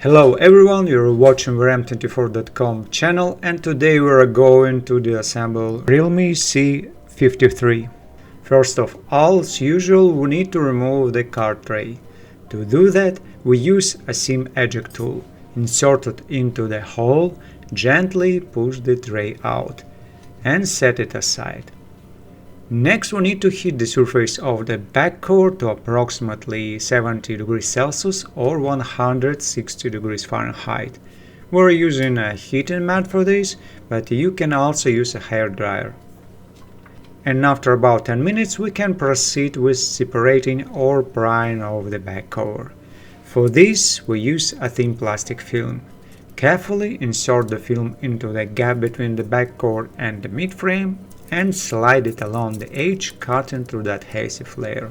Hello everyone, you're watching Realme24.com channel, and today we are going to disassemble Realme C53. First of all, as usual, we need to remove the card tray. To do that, we use a SIM eject tool. Insert it into the hole, gently push the tray out, and set it aside. Next, we need to heat the surface of the back cover to approximately 70 degrees Celsius or 160 degrees Fahrenheit. We're using a heating mat for this, but you can also use a hair dryer. And after about 10 minutes, we can proceed with separating or prying off the back cover. For this, we use a thin plastic film. Carefully insert the film into the gap between the back cover and the mid-frame and slide it along the edge, cutting through the adhesive layer.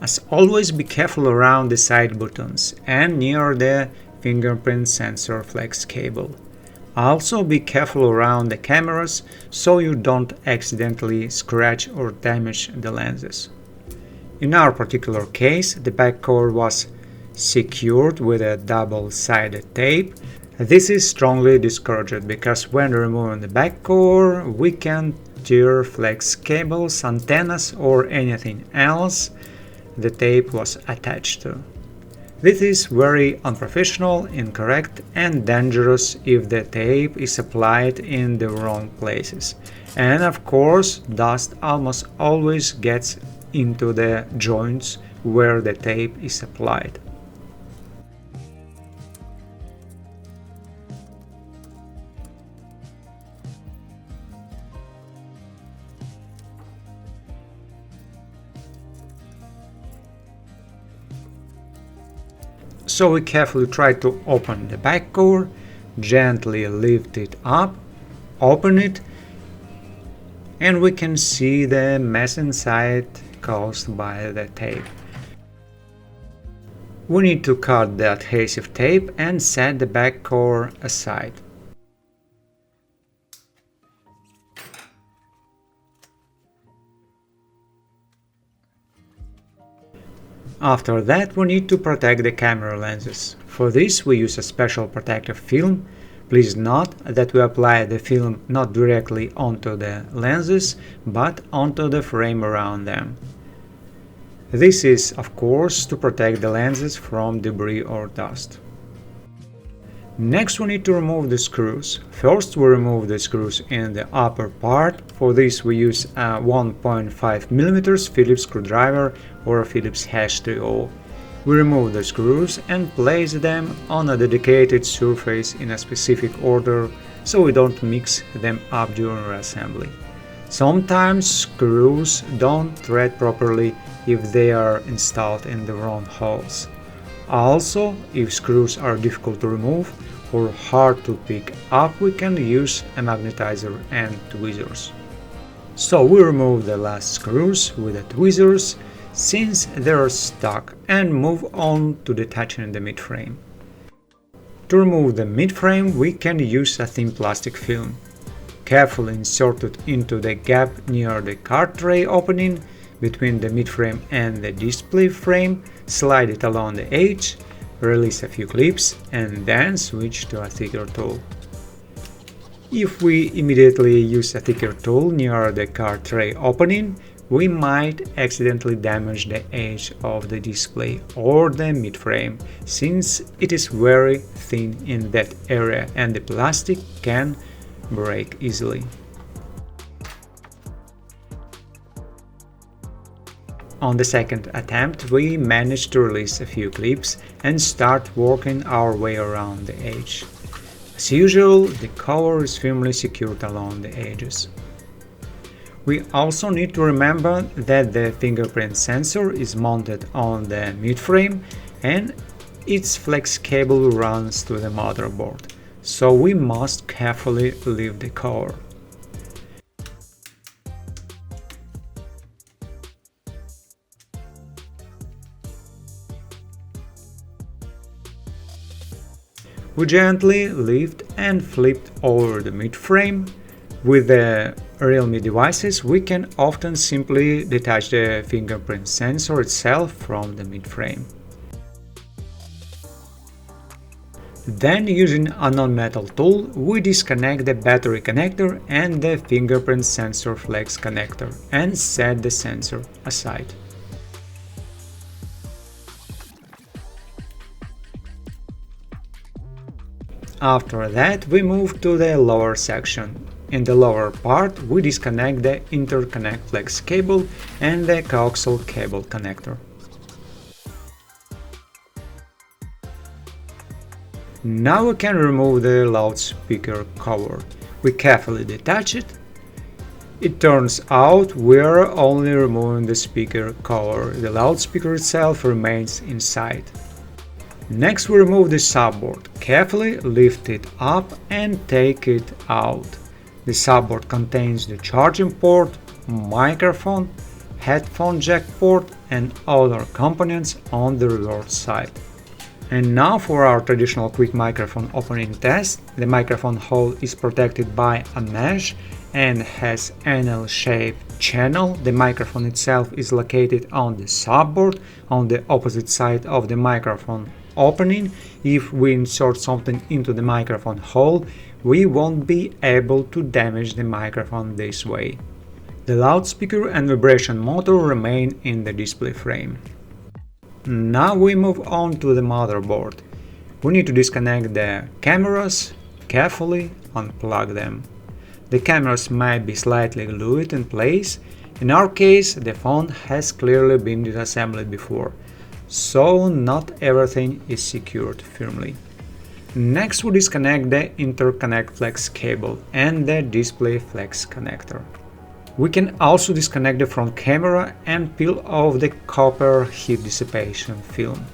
As always, be careful around the side buttons and near the fingerprint sensor flex cable. Also be careful around the cameras so you don't accidentally scratch or damage the lenses. In our particular case, the back cover was secured with a double-sided tape. This is strongly discouraged because when removing the back cover, we can tear flex cables, antennas, or anything else the tape was attached to. This is very unprofessional, incorrect, and dangerous if the tape is applied in the wrong places. And of course, dust almost always gets into the joints where the tape is applied. So we carefully try to open the back cover, gently lift it up, open it, and we can see the mess inside caused by the tape. We need to cut the adhesive tape and set the back cover aside. After that, we need to protect the camera lenses. For this, we use a special protective film. Please note that we apply the film not directly onto the lenses, but onto the frame around them. This is, of course, to protect the lenses from debris or dust. Next, we need to remove the screws. First, we remove the screws in the upper part. For this, we use a 1.5 mm Phillips screwdriver or a Phillips H2O. We remove the screws and place them on a dedicated surface in a specific order so we don't mix them up during reassembly. Sometimes screws don't thread properly if they are installed in the wrong holes. Also, if screws are difficult to remove or hard to pick up, we can use a magnetizer and tweezers. So we remove the last screws with the tweezers since they are stuck and move on to detaching the mid-frame. To remove the mid-frame, we can use a thin plastic film. Carefully insert it into the gap near the card tray opening between the mid-frame and the display frame, slide it along the edge, release a few clips, and then switch to a thicker tool. If we immediately use a thicker tool near the card tray opening, we might accidentally damage the edge of the display or the mid-frame, since it is very thin in that area and the plastic can break easily. On the second attempt, we managed to release a few clips and start working our way around the edge. As usual, the cover is firmly secured along the edges. We also need to remember that the fingerprint sensor is mounted on the mid-frame and its flex cable runs to the motherboard, so we must carefully lift the cover. We gently lift and flip over the mid-frame. With the Realme devices, we can often simply detach the fingerprint sensor itself from the mid-frame. Then, using a non-metal tool, we disconnect the battery connector and the fingerprint sensor flex connector and set the sensor aside. After that, we move to the lower section. In the lower part, we disconnect the interconnect flex cable and the coaxial cable connector. Now we can remove the loudspeaker cover. We carefully detach it. It turns out we are only removing the speaker cover. The loudspeaker itself remains inside. Next, we remove the subboard. Carefully lift it up and take it out. The subboard contains the charging port, microphone, headphone jack port and other components on the reverse side. And now for our traditional quick microphone opening test. The microphone hole is protected by a mesh and has an L-shaped channel. The microphone itself is located on the subboard on the opposite side of the microphone opening. If we insert something into the microphone hole, we won't be able to damage the microphone this way. The loudspeaker and vibration motor remain in the display frame. Now we move on to the motherboard. We need to disconnect the cameras, carefully unplug them. The cameras might be slightly glued in place. In our case, the phone has clearly been disassembled before, so not everything is secured firmly. Next, we disconnect the interconnect flex cable and the display flex connector. We can also disconnect the front camera and peel off the copper heat dissipation film.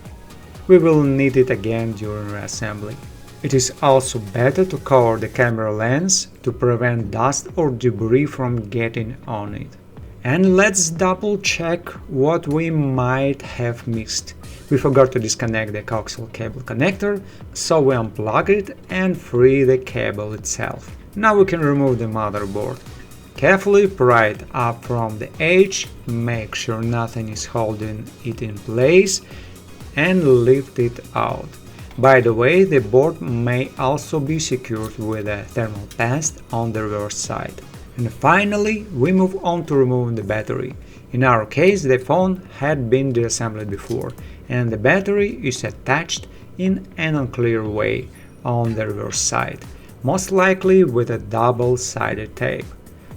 We will need it again during reassembly. It is also better to cover the camera lens to prevent dust or debris from getting on it. And let's double check what we might have missed. We forgot to disconnect the coaxial cable connector, so we unplug it and free the cable itself. Now we can remove the motherboard. Carefully pry it up from the edge, make sure nothing is holding it in place, and lift it out. By the way, the board may also be secured with a thermal paste on the reverse side. And finally, we move on to removing the battery. In our case, the phone had been disassembled before, and the battery is attached in an unclear way on the reverse side, most likely with a double-sided tape.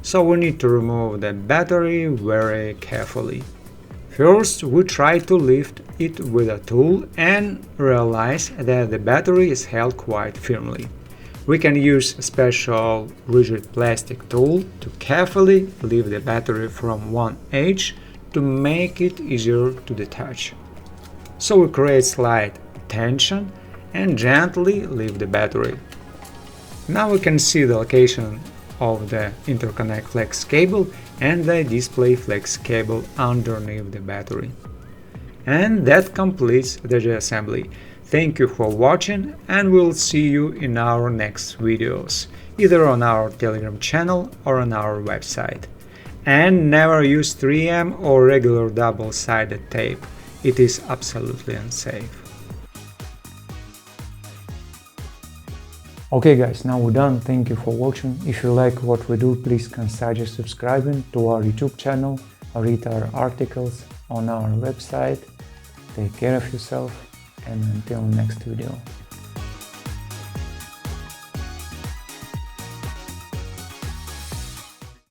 So we need to remove the battery very carefully. First, we try to lift it with a tool and realize that the battery is held quite firmly. We can use a special rigid plastic tool to carefully lift the battery from one edge to make it easier to detach. So we create slight tension and gently lift the battery. Now we can see the location of the interconnect flex cable and the display flex cable underneath the battery. And that completes the assembly. Thank you for watching, and we'll see you in our next videos, either on our Telegram channel or on our website. And never use 3M or regular double-sided tape, it is absolutely unsafe. Okay guys, now we're done. Thank you for watching. If you like what we do, please consider subscribing to our YouTube channel or read our articles on our website. Take care of yourself, and until next video.